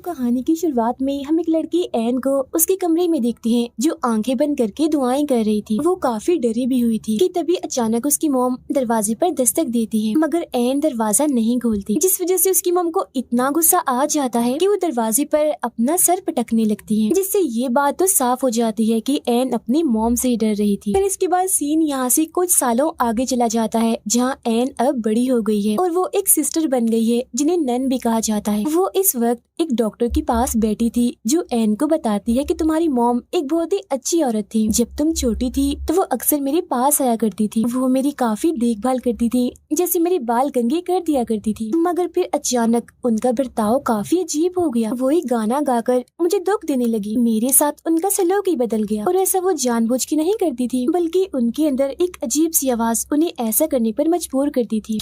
कहानी की शुरुआत में हम एक लड़की एन को उसके कमरे में देखते हैं जो आंखें बंद करके दुआएं कर रही थी। वो काफी डरी भी हुई थी कि तभी अचानक उसकी मॉम दरवाजे पर दस्तक देती है, मगर एन दरवाजा नहीं खोलती, जिस वजह से उसकी मॉम को इतना गुस्सा आ जाता है कि वो दरवाजे पर अपना सर पटकने लगती है, जिससे ये बात तो साफ हो जाती है कि एन अपनी मॉम से डर रही थी। फिर इसके बाद सीन यहाँ से कुछ सालों आगे चला जाता है, जहाँ एन अब बड़ी हो गई है और वो एक सिस्टर बन गई है जिन्हें नन भी कहा जाता है। वो इस वक्त एक डॉक्टर के पास बैठी थी जो एन को बताती है कि तुम्हारी मॉम एक बहुत ही अच्छी औरत थी। जब तुम छोटी थी तो वो अक्सर मेरे पास आया करती थी। वो मेरी काफी देखभाल करती थी, जैसे मेरे बाल कंघी कर दिया करती थी। मगर फिर अचानक उनका बर्ताव काफी अजीब हो गया। वो एक गाना गाकर मुझे दुख देने लगी। मेरे साथ उनका सलूक ही बदल गया और ऐसा वो जानबूझ के नहीं करती थी, बल्कि उनके अंदर एक अजीब सी आवाज उन्हें ऐसा करने पर मजबूर करती थी,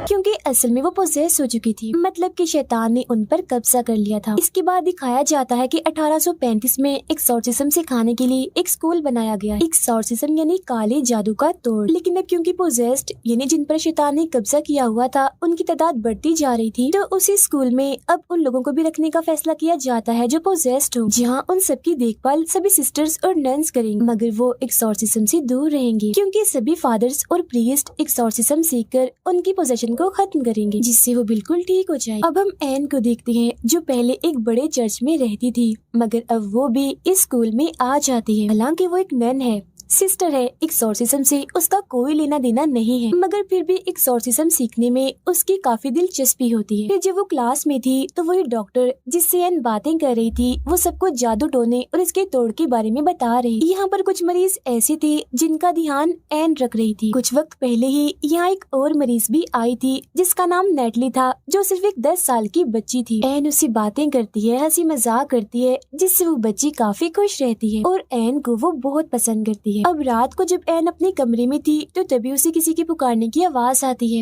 क्योंकि असल में वो पोजेस हो चुकी थी। मतलब कि शैतान ने उन पर कब्जा कर लिया था। इसके बाद दिखाया जाता है कि 1835 में एक्सॉर्सिज्म सिखाने के लिए एक स्कूल बनाया गया। एक्सॉर्सिज्म यानी काले जादू का तोड़। लेकिन अब क्योंकि पोजेस्ड यानी जिन पर शैतान ने कब्जा किया हुआ था उनकी तादाद बढ़ती जा रही थी, तो उसी स्कूल में अब उन लोगों को भी रखने का फैसला किया जाता है जो पोजेस्ड हो, जहाँ उन सबकी देखभाल सभी सिस्टर्स और नन्स करेंगे। मगर वो एक्सॉर्सिज्म से दूर रहेंगे, क्योंकि सभी फादर्स और प्रीस्ट एक्सॉर्सिज्म सीखकर उनकी पोजेशन को खत्म करेंगे, जिससे वो बिल्कुल ठीक हो जाए। अब हम एन को देखते हैं जो पहले एक बड़े चर्च में रहती थी, मगर अब वो भी इस स्कूल में आ जाती है। हालांकि वो एक नन है, सिस्टर है, एक्सॉर्सिज्म से उसका कोई लेना देना नहीं है, मगर फिर भी एक्सॉर्सिज्म सीखने में उसकी काफी दिलचस्पी होती है। फिर जब वो क्लास में थी तो वही डॉक्टर जिससे एन बातें कर रही थी वो सबको जादू टोने और इसके तोड़ के बारे में बता रही। यहाँ पर कुछ मरीज ऐसे थे जिनका ध्यान एन रख रही थी। कुछ वक्त पहले ही यहाँ एक और मरीज भी आई थी जिसका नाम नेटली था, जो सिर्फ एक 10 साल की बच्ची थी। एन उससे बातें करती है, हंसी मजाक करती है, जिससे वो बच्ची काफी खुश रहती है और एन को वो बहुत पसंद करती है। अब रात को जब एन अपने कमरे में थी तो तभी उसे किसी के पुकारने की आवाज आती है,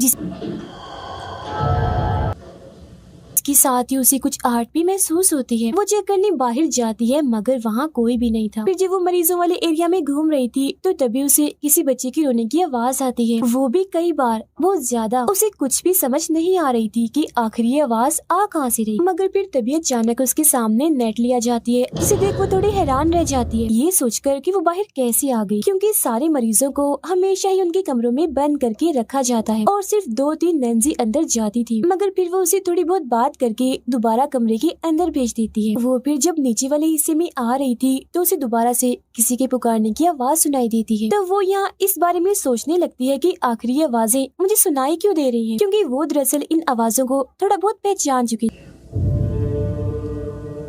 इसके साथ ही उसे कुछ आहट भी महसूस होती है। वो चेक करने बाहर जाती है, मगर वहाँ कोई भी नहीं था। फिर जब वो मरीजों वाले एरिया में घूम रही थी तो तभी उसे किसी बच्चे की रोने की आवाज आती है, वो भी कई बार, बहुत ज्यादा। उसे कुछ भी समझ नहीं आ रही थी कि आखिर ये आवाज आ कहाँ से रही। मगर फिर तभी अचानक उसके सामने नेटली आ जाती है, जिसे देख वो थोड़ी हैरान रह जाती है, ये सोचकर कि वो बाहर कैसे आ गई, क्योंकि सारे मरीजों को हमेशा ही उनके कमरों में बंद करके रखा जाता है और सिर्फ 2-3 नन्सी अंदर जाती थी। मगर फिर वो उसे थोड़ी बहुत बात करके दोबारा कमरे के अंदर भेज देती है। वो फिर जब नीचे वाले हिस्से में आ रही थी तो उसे दोबारा से किसी के पुकारने की आवाज सुनाई देती है। तो वो यहाँ इस बारे में सोचने लगती है कि आखिर ये आवाजें मुझे सुनाई क्यों दे रही हैं, क्योंकि वो दरअसल इन आवाजों को थोड़ा बहुत पहचान चुकी।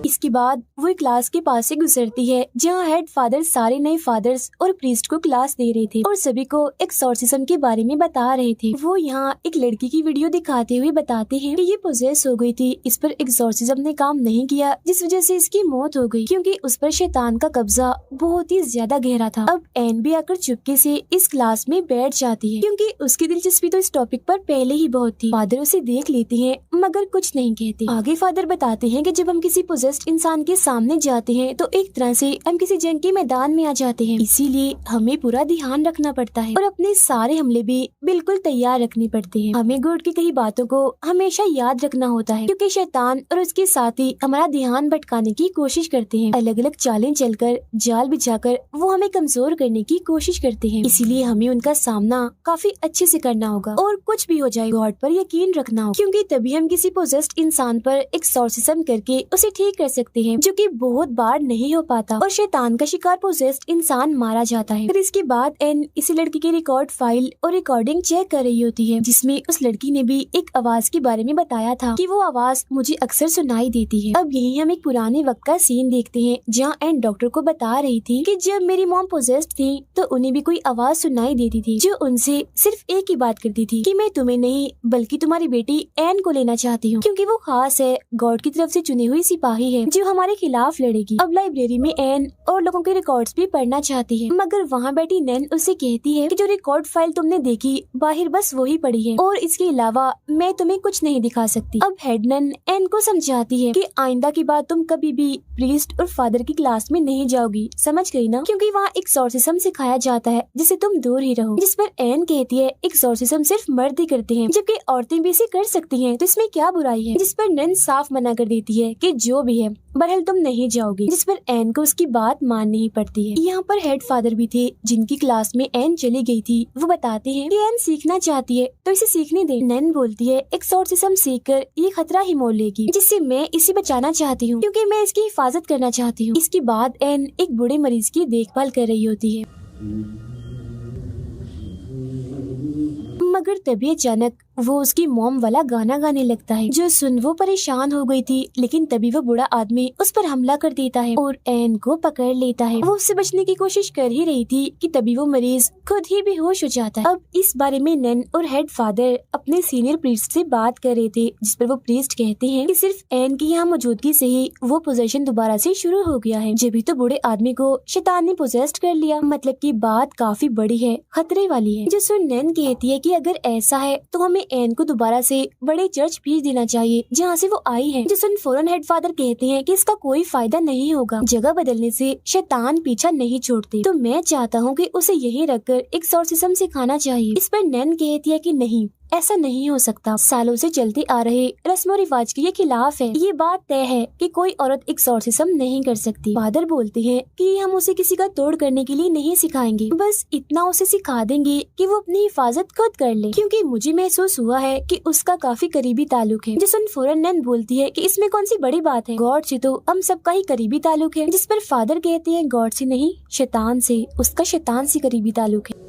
इसके बाद वो क्लास के पास से गुजरती है जहाँ हेड फादर सारे नए फादर्स और प्रीस्ट को क्लास दे रहे थे और सभी को एक्सॉर्सिज्म के बारे में बता रहे थे। वो यहाँ एक लड़की की वीडियो दिखाते हुए बताते हैं कि ये पोजेस हो गई थी, इस पर एक्सॉर्सिज्म ने काम नहीं किया, जिस वजह से इसकी मौत हो गई, क्योंकि उस पर शैतान का कब्जा बहुत ही ज्यादा गहरा था। अब एन भी आकर चुपके से इस क्लास में बैठ जाती है, क्योंकि उसकी दिलचस्पी तो इस टॉपिक पर पहले ही बहुत थी। फादर उसे देख लेते हैं मगर कुछ नहीं कहते। आगे फादर बताते हैं कि जब हम किसी पोजेस्ड इंसान के सामने जाते हैं तो एक तरह से हम किसी जंग के मैदान में आ जाते हैं, इसीलिए हमें पूरा ध्यान रखना पड़ता है और अपने सारे हमले भी बिल्कुल तैयार रखने पड़ते हैं। हमें गॉड की कई बातों को हमेशा याद रखना होता है, क्योंकि शैतान और उसके साथी हमारा ध्यान भटकाने की कोशिश करते हैं। अलग अलग चालें चलकर, जाल बिछाकर वो हमें कमजोर करने की कोशिश करते हैं, इसीलिए हमें उनका सामना काफी अच्छे से करना होगा और कुछ भी हो जाए गॉड पर यकीन रखना होगा, क्योंकि तभी हम किसी पोजेस्ड इंसान पर एक्सॉर्सिज्म करके उसे ठीक कर सकते हैं, जो कि बहुत बार नहीं हो पाता और शैतान का शिकार पोजेस्ड इंसान मारा जाता है। फिर इसके बाद एन इसी लड़की की रिकॉर्ड फाइल और रिकॉर्डिंग चेक कर रही होती है, जिसमें उस लड़की ने भी एक आवाज के बारे में बताया था कि वो आवाज मुझे अक्सर सुनाई देती है। अब यही हम एक पुराने वक्त का सीन देखते हैं जहाँ एन डॉक्टर को बता रही थी कि जब मेरी मॉम पोजेस्ड थी तो उन्हें भी कोई आवाज सुनाई देती थी जो उनसे सिर्फ एक ही बात करती थी कि मैं तुम्हें नहीं बल्कि तुम्हारी बेटी एन को लेना चाहती हूँ, क्योंकि वो खास है, गॉड की तरफ से चुनी हुई सिपाही है है जो हमारे खिलाफ लड़ेगी। अब लाइब्रेरी में एन और लोगों के रिकॉर्ड्स भी पढ़ना चाहती है, मगर वहाँ बैठी नैन उसे कहती है कि जो रिकॉर्ड फाइल तुमने देखी बाहर बस वही पड़ी है और इसके अलावा मैं तुम्हें कुछ नहीं दिखा सकती। अब हेड नन एन को समझाती है कि आइंदा की बात तुम कभी भी प्रीस्ट और फादर की क्लास में नहीं जाओगी, समझ गई ना, क्योंकि वहाँ एक्सॉर्सिज्म सिखाया जाता है जिससे तुम दूर ही रहो। जिस पर एन कहती है एक्सॉर्सिज्म सिर्फ मर्द ही करते हैं जबकि औरतें भी इसे कर सकती हैं, तो इसमें क्या बुराई है। जिस पर नन साफ मना कर देती है कि जो भी है बहरहाल तुम नहीं जाओगी, जिस पर एन को उसकी बात माननी ही पड़ती है। यहाँ पर हेड फादर भी थे जिनकी क्लास में एन चली गई थी। वो बताते हैं कि एन सीखना चाहती है तो इसे सीखने दे। नन बोलती है एक्सॉर्सिज्म सीखकर ये खतरा ही मोल लेगी जिससे मैं इसे बचाना चाहती हूँ क्योंकि मैं इसकी हिफाजत करना चाहती हूँ। इसके बाद एन एक बूढ़े मरीज की देखभाल कर रही होती है, मगर तभी अचानक वो उसकी मॉम वाला गाना गाने लगता है जो सुन वो परेशान हो गई थी। लेकिन तभी वो बूढ़ा आदमी उस पर हमला कर देता है और एन को पकड़ लेता है। वो उससे बचने की कोशिश कर ही रही थी कि तभी वो मरीज खुद ही बेहोश हो जाता है। अब इस बारे में नन और हेड फादर अपने सीनियर प्रीस्ट से बात कर रहे थे, जिस पर वो प्रीस्ट कहते हैं कि सिर्फ एन की यहाँ मौजूदगी से ही वो पोजेशन दोबारा से शुरू हो गया है। जब भी तो बूढ़े आदमी को शैतान ने पोजेस्ट कर लिया, मतलब की बात काफी बड़ी है, खतरे वाली है। जो सुन नन कहती है कि अगर ऐसा है तो हमें एन को दोबारा से बड़े चर्च भेज देना चाहिए जहाँ से वो आई है। जिसन फौरन हेड फादर कहते हैं कि इसका कोई फायदा नहीं होगा, जगह बदलने से शैतान पीछा नहीं छोड़ते, तो मैं चाहता हूँ कि उसे यहीं रखकर एक्सॉर्सिज्म सिखाना चाहिए। इस पर नैन कहती है कि नहीं, ऐसा नहीं हो सकता, सालों से चलते आ रहे रस्म और रिवाज के ये खिलाफ है। ये बात तय है कि कोई औरत एक्सॉर्सिज्म नहीं कर सकती। फादर बोलते हैं कि हम उसे किसी का तोड़ करने के लिए नहीं सिखाएंगे, बस इतना उसे सिखा देंगे कि वो अपनी हिफाजत खुद कर ले, क्योंकि मुझे महसूस हुआ है कि उसका काफी करीबी ताल्लुक है। जिसन फौरन नैन बोलती है कि इसमें कौन सी बड़ी बात है, गॉड से तो हम सबका ही करीबी ताल्लुक है। जिस पर फादर कहते हैं गॉड से नहीं, शैतान से, उसका शैतान से करीबी ताल्लुक है।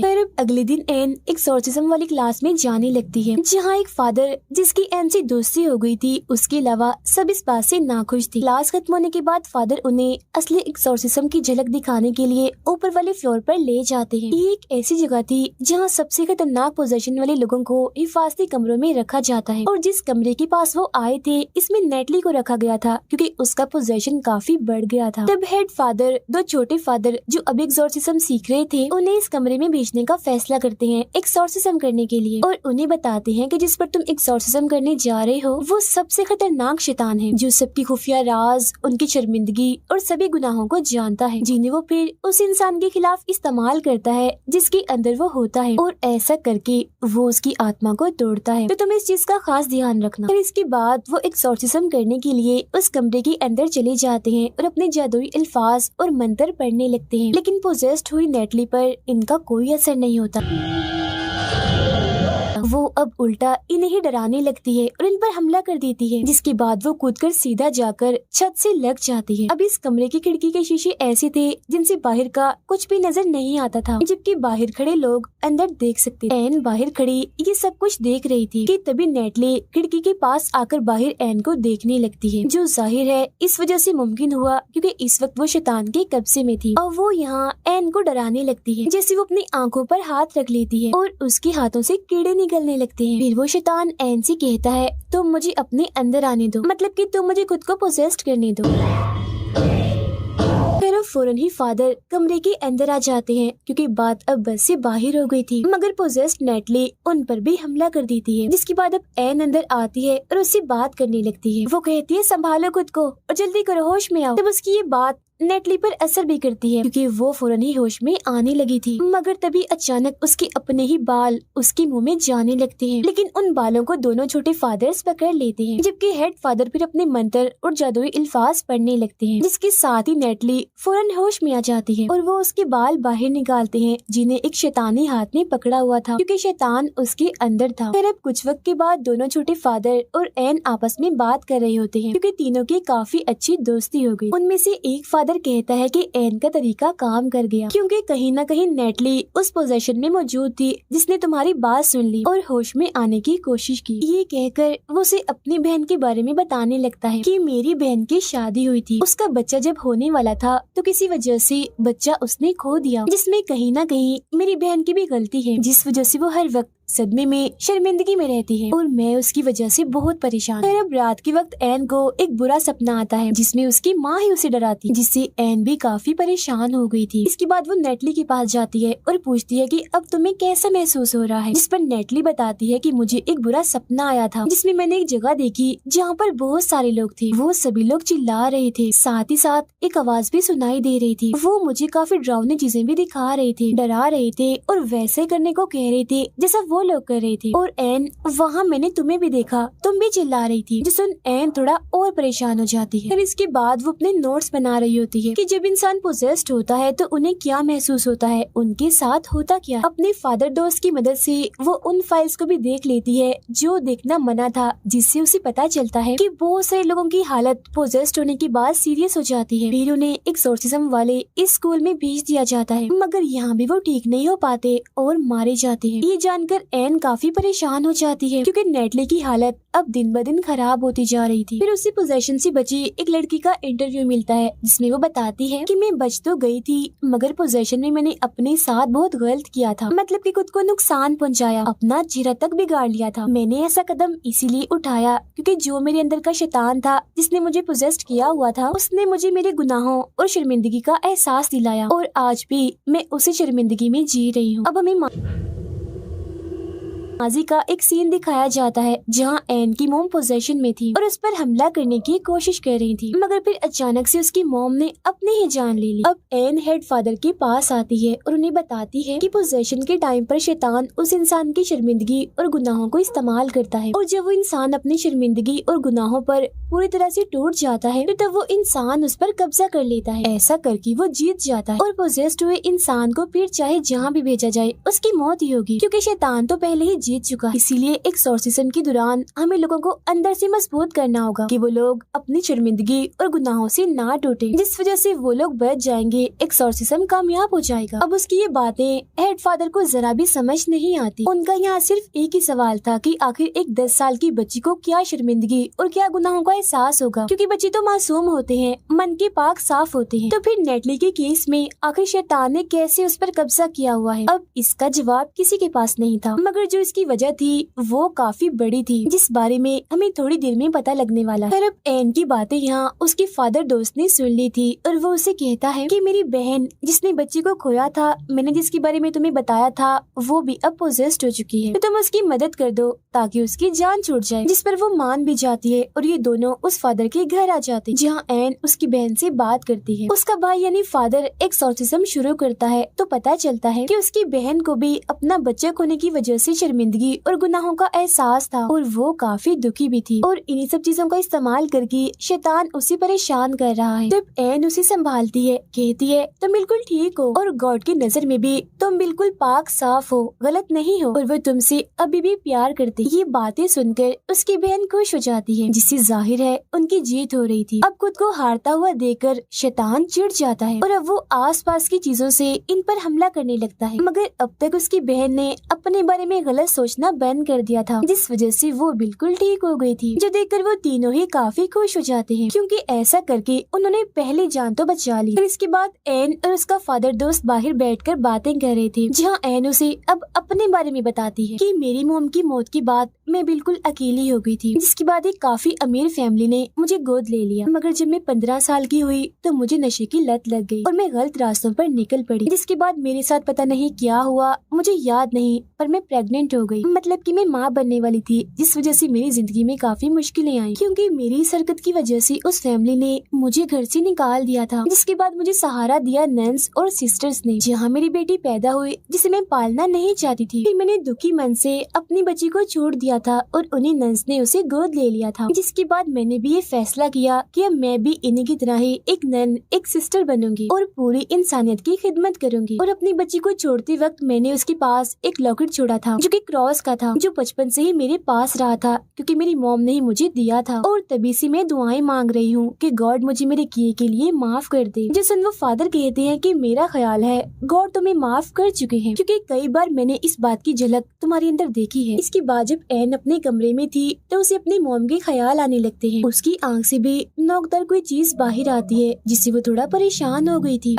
फिर अगले दिन एन एक्सॉर्सिज्म वाली क्लास में जाने लगती है, जहाँ एक फादर जिसकी एन से दोस्ती हो गई थी, उसके अलावा सब इस बात से नाखुश थे। क्लास खत्म होने के बाद फादर उन्हें असली एक्सॉर्सिज्म की झलक दिखाने के लिए ऊपर वाले फ्लोर पर ले जाते हैं। ये एक ऐसी जगह थी जहाँ सबसे खतरनाक पोजीशन वाले लोगों को हिफाजती कमरों में रखा जाता है, और जिस कमरे के पास वो आए थे इसमें नेटली को रखा गया था क्योंकि उसका पोजीशन काफी बढ़ गया था। तब हेड फादर दो छोटे फादर जो अब एक्सॉर्सिज्म सीख रहे थे उन्हें इस कमरे में भेजने का फैसला करते हैं एक्सॉर्सिज्म करने के लिए, और उन्हें बताते हैं कि जिस पर तुम एक्सॉर्सिज्म करने जा रहे हो वो सबसे खतरनाक शैतान है, जो सबकी खुफिया राज, उनकी शर्मिंदगी और सभी गुनाहों को जानता है, जिन्हें वो फिर उस इंसान के खिलाफ इस्तेमाल करता है जिसके अंदर वो होता है, और ऐसा करके वो उसकी आत्मा को तोड़ता है। तो तुम इस चीज का खास ध्यान रखना। फिर इसके बाद वो एक्सॉर्सिज्म करने के लिए उस कमरे के अंदर चले जाते हैं और अपने जादुई अल्फाज और मंत्र पढ़ने लगते हैं, लेकिन पोजेस्ड हुई नेटली पर इनका कोई असर नहीं होता। वो अब उल्टा इन्हें ही डराने लगती है और इन पर हमला कर देती है, जिसके बाद वो कूदकर सीधा जाकर छत से लग जाती है। अब इस कमरे की खिड़की के शीशे ऐसे थे जिनसे बाहर का कुछ भी नजर नहीं आता था, जबकि बाहर खड़े लोग अंदर देख सकते। एन बाहर खड़ी ये सब कुछ देख रही थी कि तभी नेटली खिड़की के पास आकर बाहर एन को देखने लगती है, जो जाहिर है इस वजह से मुमकिन हुआ क्योंकि इस वक्त वो शैतान के कब्जे में थी, और वो यहाँ एन को डराने लगती है, जैसे वो अपनी आंखों पर हाथ रख लेती है और उसके हाथों से कीड़े निकलने लगते हैं। फिर वो शैतान एन से कहता है तुम मुझे अपने अंदर आने दो, मतलब कि तुम मुझे खुद को पोजेस्ट करने दो। फिर फौरन ही फादर कमरे के अंदर आ जाते हैं क्योंकि बात अब बस से बाहर हो गई थी, मगर पोजेस्ड नेटली उन पर भी हमला कर देती है, जिसके बाद अब एन अंदर आती है और उससे बात करने लगती है। वो कहती है संभालो खुद को और जल्दी करो, होश में आओ। तब उसकी ये बात नेटली पर असर भी करती है क्योंकि वो फौरन ही होश में आने लगी थी, मगर तभी अचानक उसके अपने ही बाल उसके मुंह में जाने लगते हैं, लेकिन उन बालों को दोनों छोटे फादर्स पकड़ लेते हैं, जबकि हेड फादर फिर अपने मंत्र और जादुई अल्फाज पढ़ने लगते हैं, जिसके साथ ही नेटली फौरन होश में आ जाती है और वो उसके बाल बाहर निकालते हैं जिन्हें एक शैतानी हाथ में पकड़ा हुआ था क्योंकि शैतान उसके अंदर था। फिर अब कुछ वक्त के बाद दोनों छोटे फादर और एन आपस में बात कर रहे होते हैं क्योंकि तीनों की काफी अच्छी दोस्ती हो गई। उनमें से एक फादर कहता है कि एन का तरीका काम कर गया क्योंकि कहीं न कहीं नेटली उस पोजीशन में मौजूद थी जिसने तुम्हारी बात सुन ली और होश में आने की कोशिश की। ये कहकर वो उसे अपनी बहन के बारे में बताने लगता है कि मेरी बहन की शादी हुई थी, उसका बच्चा जब होने वाला था तो किसी वजह से बच्चा उसने खो दिया, जिसमें कहीं न कहीं मेरी बहन की भी गलती है, जिस वजह से वो हर वक्त सदमे में, शर्मिंदगी में रहती है और मैं उसकी वजह से बहुत परेशान। फिर अब रात के वक्त एन को एक बुरा सपना आता है जिसमें उसकी माँ ही उसे डराती है, जिससे एन भी काफी परेशान हो गई थी। इसके बाद वो नेटली के पास जाती है और पूछती है कि अब तुम्हें कैसा महसूस हो रहा है, जिस पर नेटली बताती है कि मुझे एक बुरा सपना आया था जिसमें मैंने एक जगह देखी जहाँ पर बहुत सारे लोग थे। वो सभी लोग चिल्ला रहे थे, साथ ही साथ एक आवाज भी सुनाई दे रही थी। वो मुझे काफी डरावनी चीजें भी दिखा रहे थे, डरा रहे थे और वैसे करने को कह रहे थे जैसा वो लोग कर रहे थे। और एन, वहाँ मैंने तुम्हें भी देखा, तुम भी चिल्ला रही थी। जो सुन एन थोड़ा और परेशान हो जाती है। फिर इसके बाद वो अपने नोट्स बना रही होती है कि जब इंसान पोजेस्ड होता है तो उन्हें क्या महसूस होता है, उनके साथ होता क्या। अपने फादर दोस्त की मदद से वो उन फाइल्स को भी देख लेती है जो देखना मना था, जिससे उसे पता चलता है कि बहुत सारे लोगों की हालत पोजेस्ड होने के बाद सीरियस हो जाती है। फिर उन्हें एक्सोर्सिज्म वाले इस स्कूल में भेज दिया जाता है, मगर यहाँ भी वो ठीक नहीं हो पाते और मारे जाते हैं। ये जानकर एन काफी परेशान हो जाती है क्योंकि नेटली की हालत अब दिन ब दिन खराब होती जा रही थी। फिर उसे पोजेशन से बची एक लड़की का इंटरव्यू मिलता है जिसमें वो बताती है कि मैं बच तो गई थी मगर पोजेशन में मैंने अपने साथ बहुत गलत किया था, मतलब कि खुद को नुकसान पहुंचाया, अपना चेहरा तक बिगाड़ लिया था। मैंने ऐसा कदम इसीलिए उठाया क्योंकि जो मेरे अंदर का शैतान था जिसने मुझे पोजेस्ट किया हुआ था, उसने मुझे मेरे गुनाहों और शर्मिंदगी का एहसास दिलाया और आज भी मैं उसी शर्मिंदगी में जी रही हूँ। अब हमें माजी का एक सीन दिखाया जाता है जहाँ एन की मोम पोजेशन में थी और उस पर हमला करने की कोशिश कर रही थी, मगर फिर अचानक से उसकी मोम ने अपनी ही जान ले ली। अब एन हेड फादर के पास आती है और उन्हें बताती है कि पोजेशन के टाइम पर शैतान उस इंसान की शर्मिंदगी और गुनाहों को इस्तेमाल करता है और जब वो इंसान अपनी शर्मिंदगी और गुनाहों पर पूरी तरह से टूट जाता है तो तब वो इंसान उस पर कब्जा कर लेता है। ऐसा करके वो जीत जाता है और पोजेस्ड हुए इंसान को फिर चाहे जहाँ भी भेजा जाए उसकी मौत ही होगी क्योंकि शैतान तो पहले ही जीत चुका है। इसीलिए एक्सोर्सिज्म के दौरान हमें लोगों को अंदर से मजबूत करना होगा कि वो लोग अपनी शर्मिंदगी और गुनाहों से ना टूटे, जिस वजह से वो लोग बच जाएंगे, एक्सोर्सिज्म कामयाब हो जाएगा। अब उसकी ये बातें हेड फादर को जरा भी समझ नहीं आती। उनका यहाँ सिर्फ एक ही सवाल था कि आखिर एक 10 साल की बच्ची को क्या शर्मिंदगी और क्या गुनाहों का एहसास होगा, क्योंकि बच्चे तो मासूम होते हैं, मन के पाक साफ होते हैं। तो फिर नेटली के केस में आखिर शैतान ने कैसे उस पर कब्जा किया हुआ है, अब इसका जवाब किसी के पास नहीं था, मगर जो इसकी वजह थी वो काफी बड़ी थी जिस बारे में हमें थोड़ी देर में पता लगने वाला है। अब एन की बातें यहाँ उसके फादर दोस्त ने सुन ली थी और वो उसे कहता है कि मेरी बहन जिसने बच्चे को खोया था, मैंने जिसके बारे में तुम्हें बताया था, वो भी अब पोजेस्ड हो चुकी है, तो तुम उसकी मदद कर दो ताकि उसकी जान छूट जाए। जिस पर वो मान भी जाती है और ये दोनों उस फादर के घर आ जाते हैं जहाँ एन उसकी बहन से बात करती है। उसका भाई यानी फादर एक्सोर्सिज्म शुरू करता है तो पता चलता है कि उसकी बहन को भी अपना बच्चा खोने की वजह से शर्मिंदगी और गुनाहों का एहसास था और वो काफी दुखी भी थी और इन्हीं सब चीजों का इस्तेमाल करके शैतान उसे परेशान कर रहा है। जब एन उसे संभालती है, कहती है तुम बिल्कुल ठीक हो और गॉड की नजर में भी तुम बिल्कुल पाक साफ हो, गलत नहीं हो और वो तुमसे अभी भी प्यार करती। ये बातें सुनकर उसकी बहन खुश हो जाती है जिससे जाहिर है उनकी जीत हो रही थी। अब खुद को हारता हुआ देखकर शैतान चिढ़ जाता है और अब वो आसपास की चीजों से इन पर हमला करने लगता है, मगर अब तक उसकी बहन ने अपने बारे में गलत सोचना बंद कर दिया था जिस वजह से वो बिल्कुल ठीक हो गई थी, जो देखकर वो तीनों ही काफी खुश हो जाते हैं क्योंकि ऐसा करके उन्होंने पहली जान तो बचा ली। फिर इसके बाद एन और उसका फादर दोस्त बाहर बैठकर बातें कर रहे थे जहाँ एन उसे अब अपने बारे में बताती है कि मेरी मोम की मौत के बाद मैं बिल्कुल अकेली हो गई थी, जिसके बाद एक काफी अमीर फैमिली ने मुझे गोद ले लिया, मगर जब मैं 15 साल की हुई तो मुझे नशे की लत लग गई और मैं गलत रास्तों पर निकल पड़ी, जिसके बाद मेरे साथ पता नहीं क्या हुआ, मुझे याद नहीं, पर मैं प्रेग्नेंट हो गई, मतलब कि मैं माँ बनने वाली थी, जिस वजह से मेरी जिंदगी में काफी मुश्किलें आई क्योंकि मेरी इस हरकत की वजह से उस फैमिली ने मुझे घर से निकाल दिया था। जिसके बाद मुझे सहारा दिया नन्स और सिस्टर्स ने, जहाँ मेरी बेटी पैदा हुई जिसे मैं पालना नहीं चाहती थी। फिर मैंने दुखी मन से अपनी बच्ची को छोड़ दिया था और उन्हीं नन्स ने उसे गोद ले लिया था। जिसके बाद मैंने भी ये फैसला किया कि अब मैं भी इन्हीं की तरह ही एक नन, एक सिस्टर बनूंगी और पूरी इंसानियत की खिदमत करूंगी। और अपनी बच्ची को छोड़ते वक्त मैंने उसके पास एक लॉकेट छोड़ा था जो कि क्रॉस का था, जो बचपन से ही मेरे पास रहा था क्योंकि मेरी मॉम ने ही मुझे दिया था और तभी से मैं दुआएं मांग रही हूँ कि गॉड मुझे मेरे किए के लिए माफ कर दे। जिस वो फादर कहते हैं कि मेरा ख्याल है गॉड तुम्हें माफ कर चुके हैं क्योंकि कई बार मैंने इस बात की झलक तुम्हारे अंदर देखी है। इसके बाद जब एन अपने कमरे में थी तो उसे अपनी मॉम के ख्याल आने लगते हैं। उसकी आंख से भी नोकदार कोई चीज बाहर आती है जिससे वो थोड़ा परेशान हो गई थी।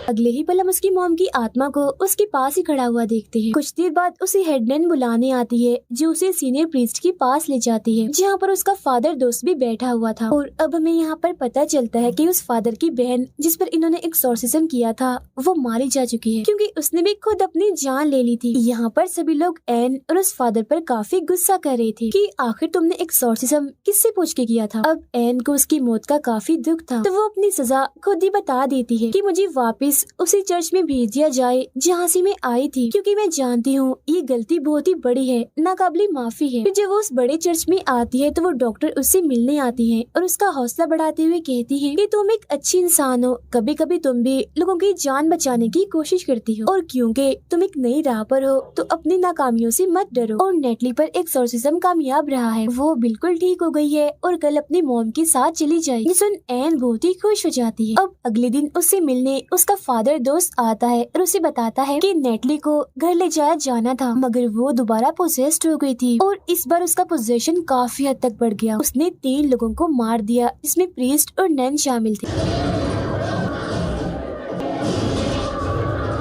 अगले ही पल हम उसकी मॉम की आत्मा को उसके पास ही खड़ा हुआ देखते हैं। कुछ देर बाद उसे हेडमैन बुलाने आती है जो उसे सीनियर प्रीस्ट के पास ले जाती है जहाँ पर उसका फादर दोस्त भी बैठा हुआ था। और अब हमें यहाँ पर पता चलता है कि उस फादर की बहन जिस पर इन्होंने एक्सॉर्सिज्म किया था वो मारी जा चुकी है क्योंकि उसने भी खुद अपनी जान ले ली थी। यहाँ पर सभी लोग एन और उस फादर पर काफी गुस्सा कर रहे थे कि आखिर तुमने एक्सॉर्सिज्म किससे पूछ के किया था। अब एन को उसकी मौत का काफी दुख था तो वो अपनी सजा खुद ही बता देती है कि मुझे वापस उसी चर्च में भेज दिया जाए जहाँ से मैं आई थी क्योंकि मैं जानती हूँ ये गलती बहुत ही बड़ी है, नाकाबिले माफी है। जब वो उस बड़े चर्च में आती है तो वो डॉक्टर उससे मिलने आती है और उसका हौसला बढ़ाते हुए कहती है कि तुम एक अच्छी इंसान हो, कभी कभी तुम भी लोगों की जान बचाने की कोशिश करती हो और क्योंकि तुम एक नई राह पर हो तो अपनी नाकामियों से मत डरो। और नेटली पर एक्सॉर्सिज्म कामयाब रहा है, वो बिल्कुल ठीक हो गई है और कल अपनी मॉम के साथ चली जाएगी। सुन एन बहुत ही खुश हो जाती है। अब अगले दिन उससे मिलने उसका फादर दोस्त आता है और उसे बताता है कि नेटली को घर ले जाया जाना था मगर वो दोबारा पोजेस्ड हो गई थी और इस बार उसका पोजेशन काफी हद तक बढ़ गया। उसने 3 लोगों को मार दिया जिसमें प्रीस्ट और नन शामिल थे।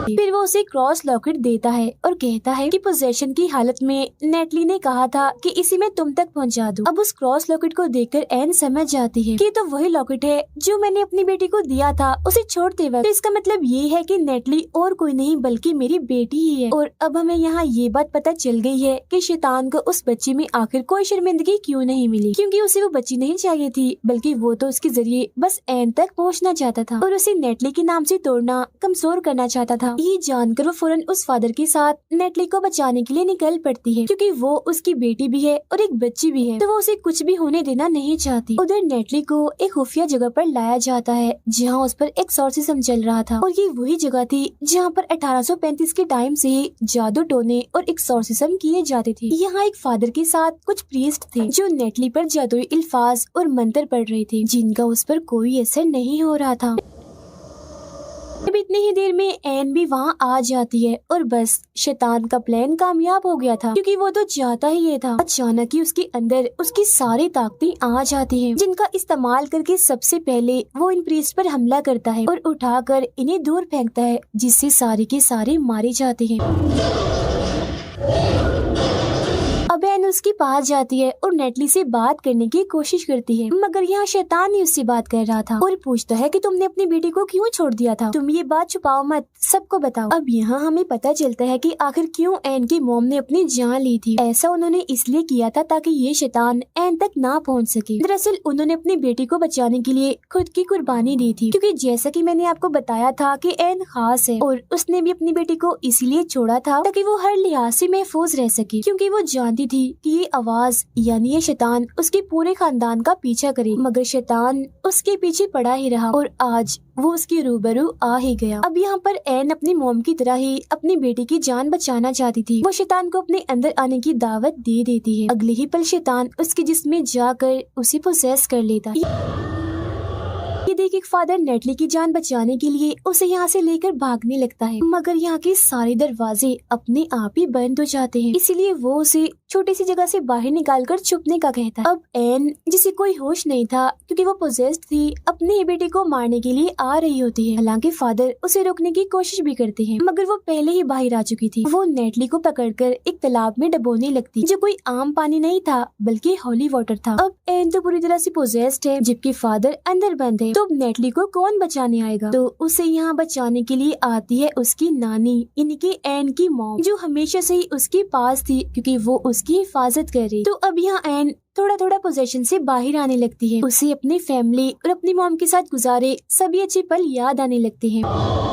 फिर वो उसे क्रॉस लॉकेट देता है और कहता है कि पोजेशन की हालत में नेटली ने कहा था कि इसी में तुम तक पहुंचा दूं। अब उस क्रॉस लॉकेट को देखकर एन समझ जाती है कि तो वही लॉकेट है जो मैंने अपनी बेटी को दिया था उसे छोड़ते वक्त। तो इसका मतलब ये है कि नेटली और कोई नहीं बल्कि मेरी बेटी ही है। और अब हमें यहाँ ये बात पता चल गई है कि शैतान को उस बच्ची में आखिर कोई शर्मिंदगी क्यों नहीं मिली, क्योंकि उसे वो बच्ची नहीं चाहिए थी बल्कि वो तो उसके जरिए बस एन तक पहुँचना चाहता था और उसे नेटली के नाम से तोड़ना, कमजोर करना चाहता था। ये जानकर वो फौरन उस फादर के साथ नेटली को बचाने के लिए निकल पड़ती है क्योंकि वो उसकी बेटी भी है और एक बच्ची भी है तो वो उसे कुछ भी होने देना नहीं चाहती। उधर नेटली को एक खुफिया जगह पर लाया जाता है जहाँ उस पर एक्सॉर्सिज्म चल रहा था और ये वही जगह थी जहाँ पर 1835 के टाइम से ही जादू टोने और एक्सॉर्सिज्म किए जाते थे। यहाँ एक फादर के साथ कुछ प्रीस्ट थे जो नेटली पर जादुई अल्फाज और मंत्र पढ़ रहे थे जिनका उस पर कोई असर नहीं हो रहा था। अब इतनी ही देर में एन भी वहाँ आ जाती है और बस शैतान का प्लान कामयाब हो गया था क्योंकि वो तो चाहता ही ये था। अचानक ही उसके अंदर उसकी सारी ताकतें आ जाती हैं जिनका इस्तेमाल करके सबसे पहले वो इन प्रीस्ट पर हमला करता है और उठाकर इन्हें दूर फेंकता है जिससे सारे के सारे मारे जाते हैं। अब एन उसके पास जाती है और नेटली से बात करने की कोशिश करती है मगर यहाँ शैतान ही उससे बात कर रहा था और पूछता है कि तुमने अपनी बेटी को क्यों छोड़ दिया था, तुम ये बात छुपाओ मत, सबको बताओ। अब यहाँ हमें पता चलता है कि आखिर क्यों एन की मॉम ने अपनी जान ली थी। ऐसा उन्होंने इसलिए किया था ताकि ये शैतान एन तक ना पहुँच सके। दरअसल उन्होंने अपनी बेटी को बचाने के लिए खुद की कुर्बानी दी थी क्योंकि जैसा कि मैंने आपको बताया था कि एन खास है और उसने भी अपनी बेटी को इसलिए छोड़ा था ताकि वो हर लिहाज से महफूज रह सके क्योंकि वो जानती थी कि ये आवाज यानी ये शैतान उसके पूरे खानदान का पीछा करे। मगर शैतान उसके पीछे पड़ा ही रहा और आज वो उसके रूबरू आ ही गया। अब यहाँ पर एन अपनी मॉम की तरह ही अपनी बेटी की जान बचाना चाहती थी। वो शैतान को अपने अंदर आने की दावत दे देती है। अगले ही पल शैतान उसके जिस्म में जाकर उसे पोसेस कर लेता है। ये देख एक फादर नेटली की जान बचाने के लिए उसे यहाँ से लेकर भागने लगता है मगर यहाँ के सारे दरवाजे अपने आप ही बंद हो जाते हैं, इसीलिए वो उसे छोटी सी जगह से बाहर निकालकर छुपने का कहता है। अब एन जिसे कोई होश नहीं था क्योंकि वो पोजेस्ड थी अपनी ही बेटी को मारने के लिए आ रही होती है। हालांकि फादर उसे रोकने की कोशिश भी करते हैं मगर वो पहले ही बाहर आ चुकी थी। वो नेटली को पकड़कर एक तालाब में डबोने लगती जो कोई आम पानी नहीं था बल्कि होली वाटर था। अब एन तो पूरी तरह से पोजेस्ड है जबकि फादर अंदर बंद है तो अब नेटली को कौन बचाने आएगा। तो उसे यहाँ बचाने के लिए आती है उसकी नानी यानी कि एन की मॉम जो हमेशा से ही उसके पास थी क्योंकि वो उसकी हिफाजत कर रही। तो अब यहाँ एन थोड़ा थोड़ा पोजेशन से बाहर आने लगती है। उसे अपनी फैमिली और अपनी मॉम के साथ गुजारे सभी अच्छे पल याद आने लगते हैं।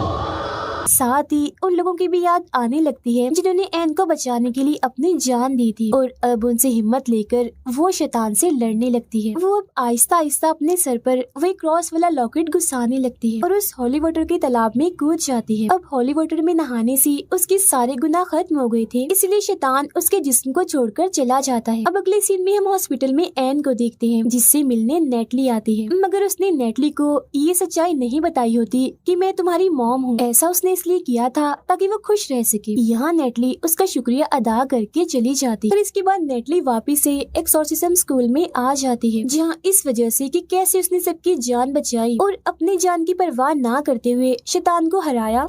साथ ही उन लोगों की भी याद आने लगती है जिन्होंने एन को बचाने के लिए अपनी जान दी थी और अब उनसे हिम्मत लेकर वो शैतान से लड़ने लगती है। वो अब आहिस्ता आहिस्ता अपने सर पर वही क्रॉस वाला लॉकेट घुसाने लगती है और उस होली वाटर के तालाब में कूद जाती है। अब होली वाटर में नहाने से उसके सारे गुनाह खत्म हो गए थे, इसलिए शैतान उसके जिस्म को छोड़कर चला जाता है। अब अगले सीन में हम हॉस्पिटल में एन को देखते हैं जिससे मिलने नेटली आती है मगर उसने नेटली को ये सच्चाई नहीं बताई होती कि मैं तुम्हारी मॉम हूँ। ऐसा उसने इसलिए इसलिए किया था ताकि वो खुश रह सके। यहाँ नेटली उसका शुक्रिया अदा करके चली जाती और इसके बाद नेटली वापिस से एक्सॉर्सिज्म स्कूल में आ जाती है, जहाँ इस वजह से कि कैसे उसने सबकी जान बचाई और अपनी जान की परवाह ना करते हुए शैतान को हराया,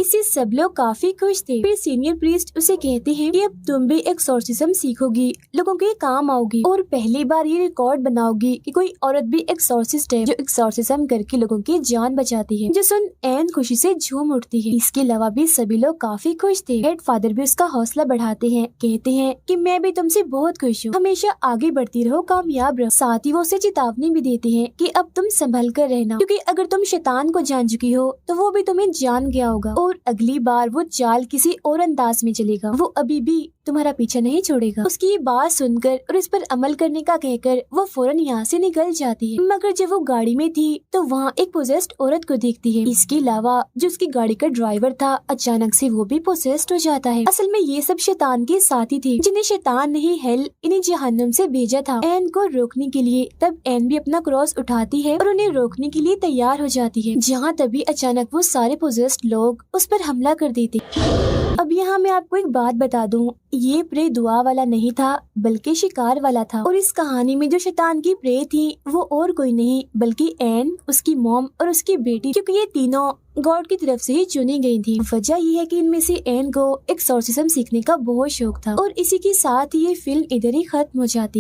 इससे सब लोग काफी खुश थे। फिर सीनियर प्रीस्ट उसे कहते हैं कि अब तुम भी एक्सॉर्सिज्म सीखोगी, लोगों के काम आओगी और पहली बार ये रिकॉर्ड बनाओगी कि कोई औरत भी एक्सॉर्सिस्ट है जो एक्सॉर्सिज्म करके लोगों की जान बचाती है। जो सुन एन खुशी से झूम उठती है। इसके अलावा भी सभी लोग काफी खुश थे। हेड फादर भी उसका हौसला बढ़ाते हैं, कहते हैं कि मैं भी तुमसे बहुत खुश हूँ, हमेशा आगे बढ़ती रहो, कामयाब रहो। साथ ही वो उसे चेतावनी भी देते हैं कि अब तुम संभल कर रहना, क्योंकि अगर तुम शैतान को जान चुकी हो तो वो भी तुम्हें जान गया होगा और अगली बार वो चाल किसी और अंदाज में चलेगा, वो अभी भी तुम्हारा पीछा नहीं छोड़ेगा। उसकी ये बात सुनकर और इस पर अमल करने का कहकर वो फौरन यहाँ से निकल जाती है। मगर जब वो गाड़ी में थी तो वहाँ एक पोजेस्ड औरत को देखती है। इसके अलावा जो उसकी गाड़ी का ड्राइवर था अचानक से वो भी पोजेस्ड हो जाता है। असल में ये सब शैतान के साथी थे जिन्हें शैतान ने ही हेल इन्हें जहन्नुम से भेजा था एन को रोकने के लिए। तब एन भी अपना क्रॉस उठाती है और उन्हें रोकने के लिए तैयार हो जाती है, जहाँ तभी अचानक वो सारे पोजेस्ड लोग उस पर हमला कर देते। अब यहाँ मैं आपको एक बात बता दूं, ये प्रे दुआ वाला नहीं था बल्कि शिकार वाला था। और इस कहानी में जो शैतान की प्रे थी वो और कोई नहीं बल्कि एन, उसकी मॉम और उसकी बेटी, क्योंकि ये तीनों गॉड की तरफ से ही चुनी गई थी। वजह ये है कि इनमें से एन को एक्सॉर्सिज्म सीखने का बहुत शौक था। और इसी के साथ ही ये फिल्म इधर ही खत्म हो जाती।